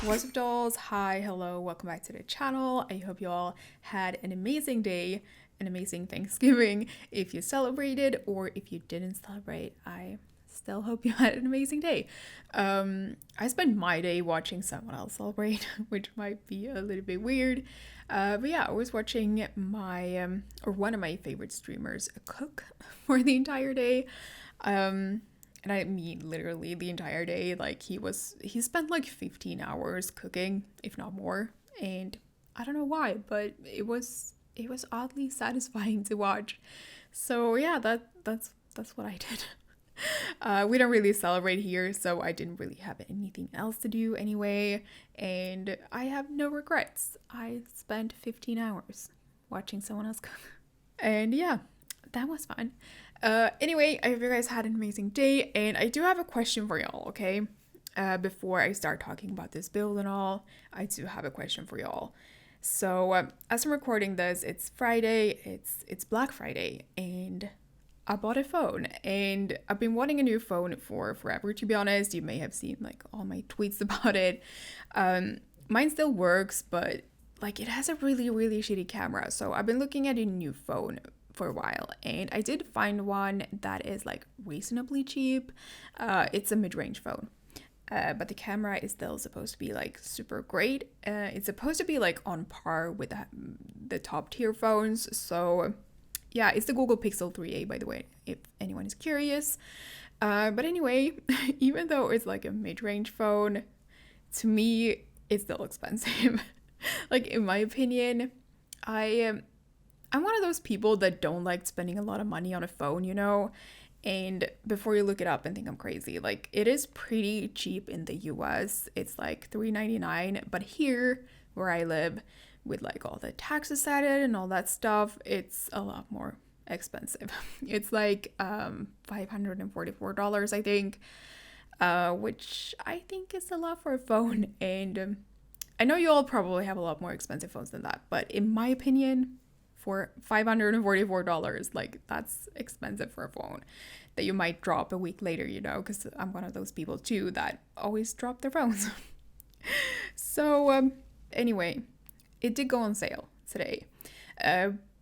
What's up, dolls? Hi, hello, welcome back to the channel. I hope you all had an amazing day, an amazing Thanksgiving. If you celebrated or if you didn't celebrate, I still hope you had an amazing day. I spent my day watching someone else celebrate, which might be a little bit weird. But yeah, I was watching or one of my favorite streamers cook for the entire day. And I mean literally the entire day. Like he spent like 15 hours cooking, if not more. And I don't know why, but it was oddly satisfying to watch. So yeah, that's what I did. We don't really celebrate here, so I didn't really have anything else to do anyway, and I have no regrets. I spent 15 hours watching someone else cook. And yeah, that was fun. Anyway, I hope you guys had an amazing day, and I do have a question for y'all, okay? Before I start talking about this build and all, I do have a question for y'all. So, as I'm recording this, it's Friday, it's Black Friday, and I bought a phone, and I've been wanting a new phone for forever, to be honest. You may have seen like all my tweets about it. Mine still works, but like it has a really shitty camera, so I've been looking at a new phone for a while, and I did find one that is like reasonably cheap. It's a mid-range phone, but the camera is still supposed to be like super great. It's supposed to be like on par with the top tier phones. So yeah, it's the Google Pixel 3a, by the way, if anyone is curious. But anyway, even though it's like a mid-range phone, to me it's still expensive. Like in my opinion, I'm one of those people that don't like spending a lot of money on a phone, you know? And before you look it up and think I'm crazy, like it is pretty cheap in the US. It's like $3.99, but here where I live, with like all the taxes added and all that stuff, it's a lot more expensive. It's like $544, I think, which I think is a lot for a phone. And I know you all probably have a lot more expensive phones than that, but in my opinion, for $544, like that's expensive for a phone that you might drop a week later, you know, because I'm one of those people too that always drop their phones. So anyway, it did go on sale today.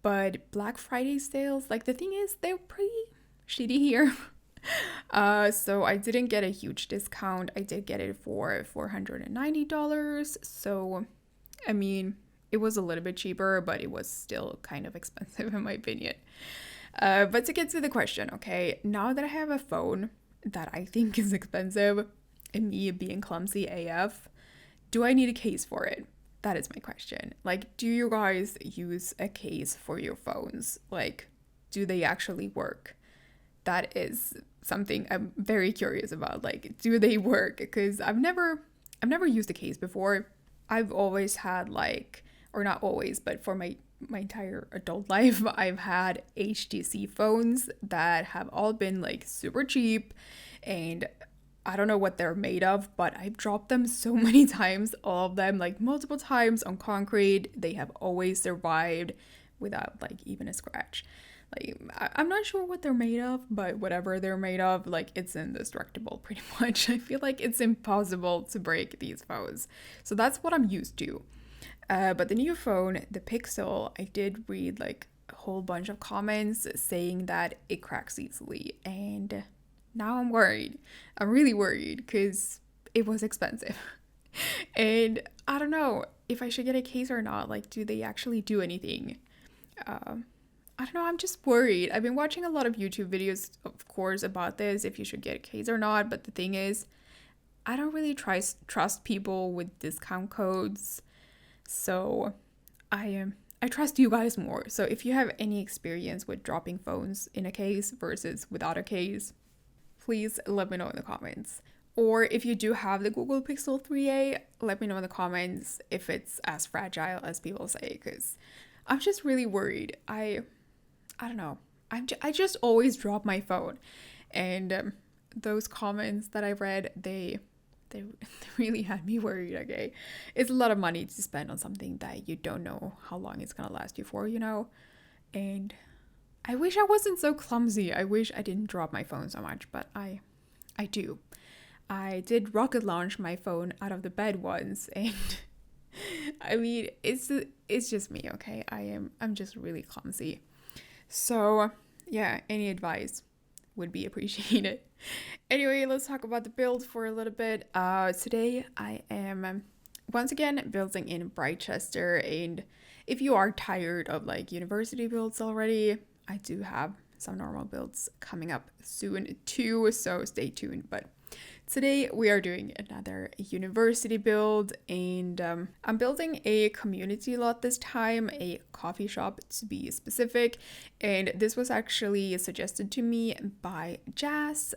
But Black Friday sales, like the thing is, they're pretty shitty here. So I didn't get a huge discount. I did get it for $490. So, I mean, it was a little bit cheaper, but it was still kind of expensive in my opinion. But to get to the question, okay, now that I have a phone that I think is expensive, and me being clumsy AF, do I need a case for it? That is my question. Like, do you guys use a case for your phones? Like, do they actually work? That is something I'm very curious about. Like, do they work? Because I've never used a case before. I've always had like, or not always, but for my entire adult life, I've had HTC phones that have all been like super cheap, and I don't know what they're made of, but I've dropped them so many times, all of them, like multiple times on concrete. They have always survived without like even a scratch. Like, I'm not sure what they're made of, but whatever they're made of, like, it's indestructible pretty much. I feel like it's impossible to break these phones. So that's what I'm used to. But the new phone, the Pixel, I did read like a whole bunch of comments saying that it cracks easily, and now I'm worried. I'm really worried because it was expensive. And I don't know if I should get a case or not. Like, do they actually do anything? I don't know, I'm just worried. I've been watching a lot of YouTube videos, of course, about this, if you should get a case or not. But the thing is, I don't really trust people with discount codes. So I trust you guys more. So if you have any experience with dropping phones in a case versus without a case, please let me know in the comments. Or if you do have the Google Pixel 3a, let me know in the comments if it's as fragile as people say, because I'm just really worried. I don't know. I just always drop my phone, and those comments that I read, they really had me worried. Okay, it's a lot of money to spend on something that you don't know how long it's gonna last you for, you know. And I wish I wasn't so clumsy. I wish I didn't drop my phone so much, but I do. I did rocket launch my phone out of the bed once, and I mean, it's just me, okay? I'm just really clumsy. So, yeah, any advice would be appreciated. Anyway, let's talk about the build for a little bit. Today I am once again building in Brightchester, and if you are tired of like university builds already, I do have some normal builds coming up soon too, so stay tuned. But today we are doing another university build, and I'm building a community lot this time, a coffee shop to be specific, and this was actually suggested to me by Jazz.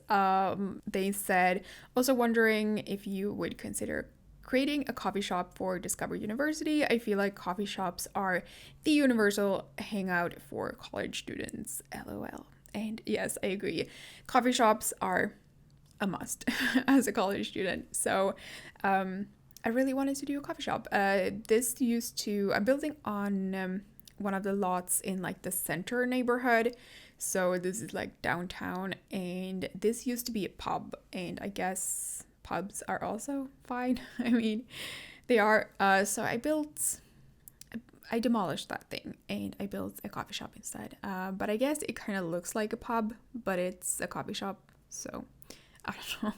They said, also wondering if you would consider creating a coffee shop for Discover University. I feel like coffee shops are the universal hangout for college students, lol. And yes, I agree. Coffee shops are a must as a college student. So I really wanted to do a coffee shop. I'm building on one of the lots in like the center neighborhood. So this is like downtown, and this used to be a pub, and I guess pubs are also fine. I mean, they are. So I demolished that thing and I built a coffee shop instead. But I guess it kind of looks like a pub, but it's a coffee shop. So I don't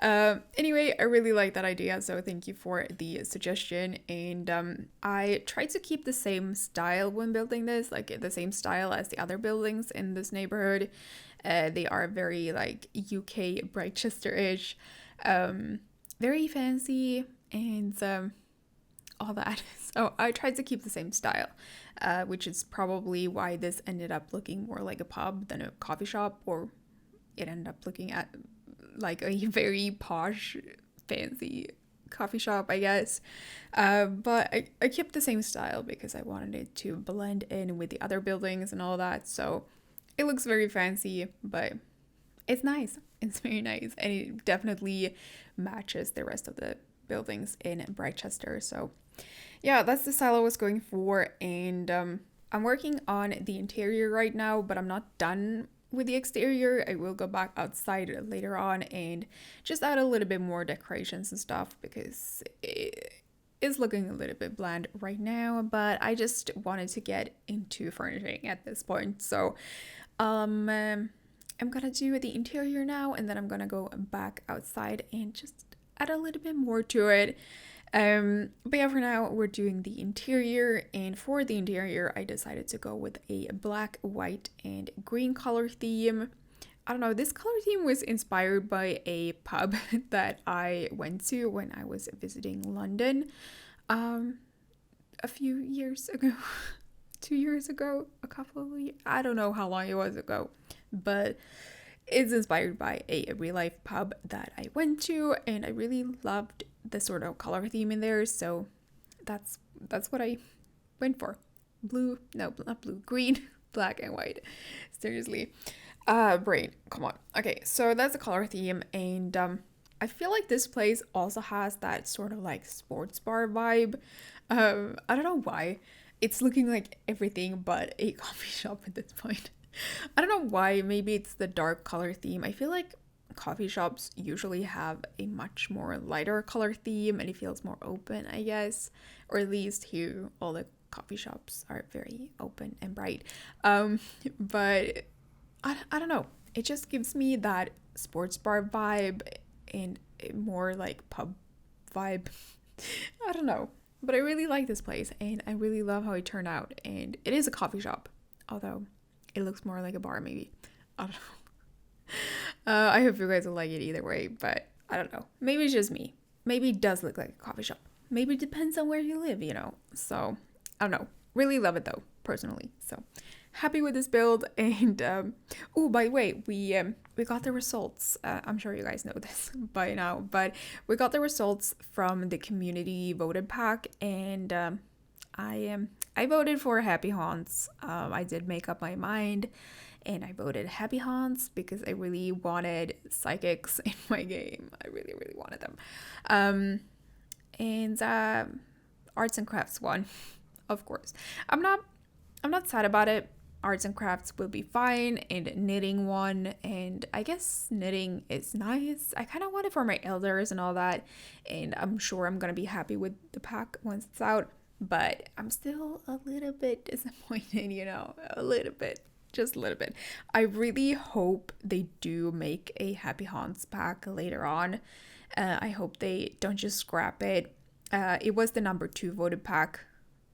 know. Anyway, I really like that idea, so thank you for the suggestion. And I tried to keep the same style when building this, like the same style as the other buildings in this neighborhood. They are very like UK Brightchester-ish, very fancy and all that. So I tried to keep the same style, which is probably why this ended up looking more like a pub than a coffee shop, or it ended up looking at like a very posh, fancy coffee shop, I guess. But I kept the same style because I wanted it to blend in with the other buildings and all that. So it looks very fancy, but it's nice. It's very nice. And it definitely matches the rest of the buildings in Brightchester. So yeah, that's the style I was going for. And I'm working on the interior right now, but I'm not done with the exterior. I will go back outside later on and just add a little bit more decorations and stuff because it is looking a little bit bland right now, but I just wanted to get into furnishing at this point. So I'm gonna do the interior now, and then I'm gonna go back outside and just add a little bit more to it. But yeah, for now we're doing the interior, and for the interior I decided to go with a black, white, and green color theme. I don't know, this color theme was inspired by a pub that I went to when I was visiting London a few years ago. 2 years ago, a couple of years, I don't know how long it was ago, but it's inspired by a real life pub that I went to, and I really loved the sort of color theme in there, so that's what I went for. Blue, no, not blue, green, black, and white. Seriously. Brain, come on. Okay, so that's the color theme, and I feel like this place also has that sort of like sports bar vibe. I don't know why. It's looking like everything but a coffee shop at this point. I don't know why. Maybe it's the dark color theme. I feel like coffee shops usually have a much more lighter color theme and it feels more open, I guess. Or at least here, all the coffee shops are very open and bright. But I don't know. It just gives me that sports bar vibe and a more like pub vibe. I don't know. But I really like this place and I really love how it turned out. And it is a coffee shop, although it looks more like a bar maybe. I don't know. I hope you guys will like it either way, but I don't know. Maybe it's just me. Maybe it does look like a coffee shop. Maybe it depends on where you live, you know. So, I don't know. Really love it though, personally. So, happy with this build. And oh, by the way, we got the results. I'm sure you guys know this by now, but we got the results from the community voted pack, and I voted for Happy Haunts. I did make up my mind, and I voted Happy Haunts because I really wanted psychics in my game. I really, really wanted them. And arts and crafts won, of course. I'm not sad about it. arts and crafts will be fine, and knitting one. And I guess knitting is nice. I kind of want it for my elders and all that, and I'm sure I'm gonna be happy with the pack once it's out. But I'm still a little bit disappointed, a little bit, just a little bit. I really hope they do make a Happy Haunts pack later on. I hope they don't just scrap it. It was the number 2 voted pack,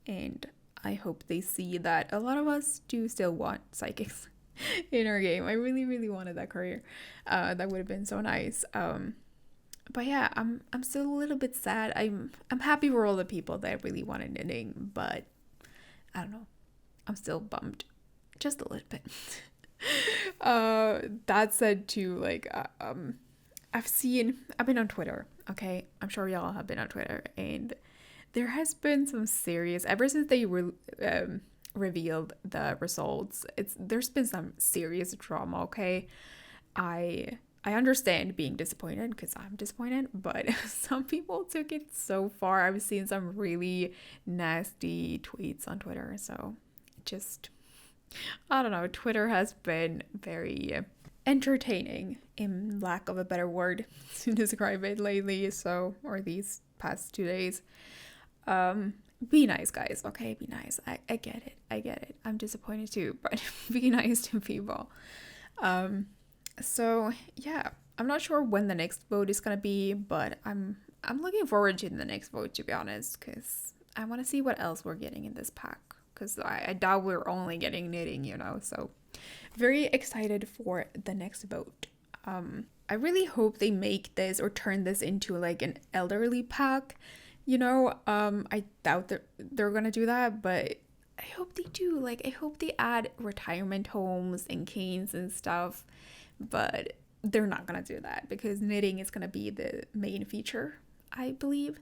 and I hope they see that a lot of us do still want psychics in our game. I really, really wanted that career. That would have been so nice. But yeah, I'm still a little bit sad. I'm happy for all the people that really wanted knitting, but I don't know. I'm still bummed, just a little bit. That said, too, like I've been on Twitter. Okay, I'm sure y'all have been on Twitter, and there has been some serious, ever since they revealed the results, there's been some serious drama. Okay, I understand being disappointed, because I'm disappointed, but some people took it so far. I've seen some really nasty tweets on Twitter, so just, I don't know, Twitter has been very entertaining, in lack of a better word, to describe it lately, or these past 2 days. Be nice, guys, okay? Be nice. I get it. I'm disappointed too, but be nice to people. So yeah, I'm not sure when the next vote is gonna be, but I'm looking forward to the next vote, to be honest, because I want to see what else we're getting in this pack, because I doubt we're only getting knitting, so very excited for the next vote. I really hope they make this or turn this into like an elderly pack. I doubt that they're gonna do that, but I hope they do. Like, I hope they add retirement homes and canes and stuff, but they're not gonna do that because knitting is gonna be the main feature, I believe.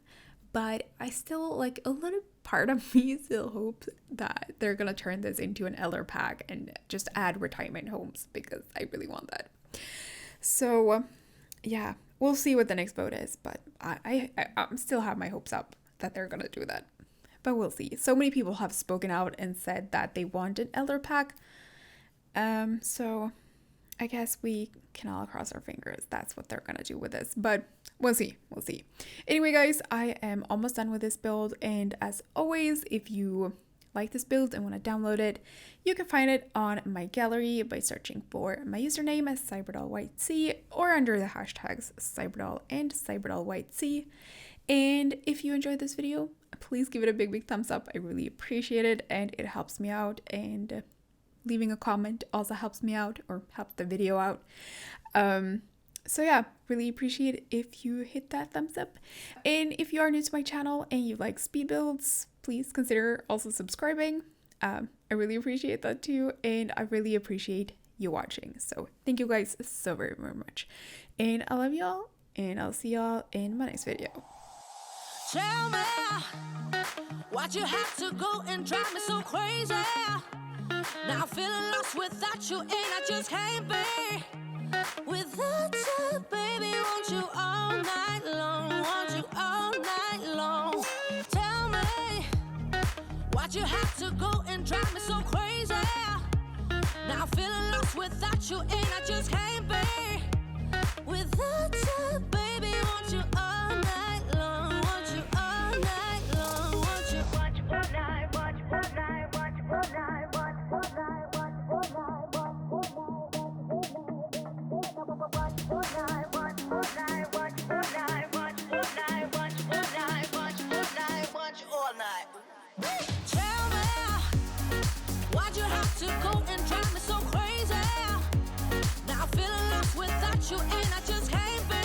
But I still, like, a little part of me still hopes that they're gonna turn this into an elder pack and just add retirement homes, because I really want that. So yeah, we'll see what the next vote is, but I still have my hopes up that they're gonna do that, but we'll see. So many people have spoken out and said that they want an elder pack, so I guess we can all cross our fingers that's what they're gonna do with this, but we'll see. Anyway, guys, I am almost done with this build, and as always, if you like this build and want to download it, you can find it on my gallery by searching for my username as CyberdollYT or under the hashtags Cyberdoll and CyberdollYT. And if you enjoyed this video, please give it a big thumbs up. I really appreciate it, and it helps me out, and leaving a comment also helps me out, or helps the video out. So yeah, really appreciate it if you hit that thumbs up. And if you are new to my channel and you like speed builds, please consider also subscribing. I really appreciate that too, and I really appreciate you watching. So thank you guys so very much, and I love y'all, and I'll see y'all in my next video. Tell me why'd you have to go and drive me so crazy? Now I'm feeling lost without you, and I just can't be without you, baby. Want you all night long, want you all night long. Tell me why'd you have to go and drive me so crazy? Now I'm feeling lost without you, and I just can't be without you, baby. Want you all night long, want you all night long, want you all night, want you all night, want you all night, want you all night, want you all night, want you all night. Tell me why'd you have to go and drive me so crazy? Now I'm feeling lost without you, and I just can't be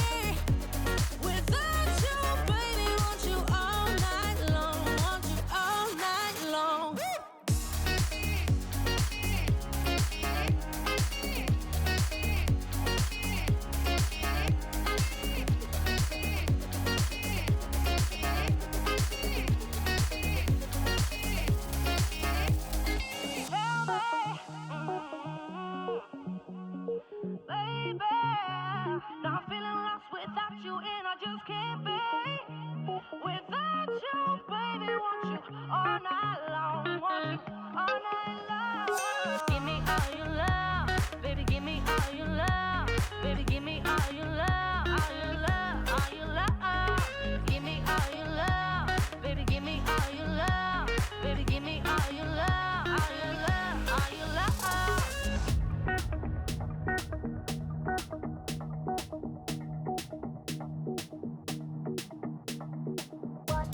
without you, baby. Want you all night long, want you all night long. Baby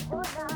for now.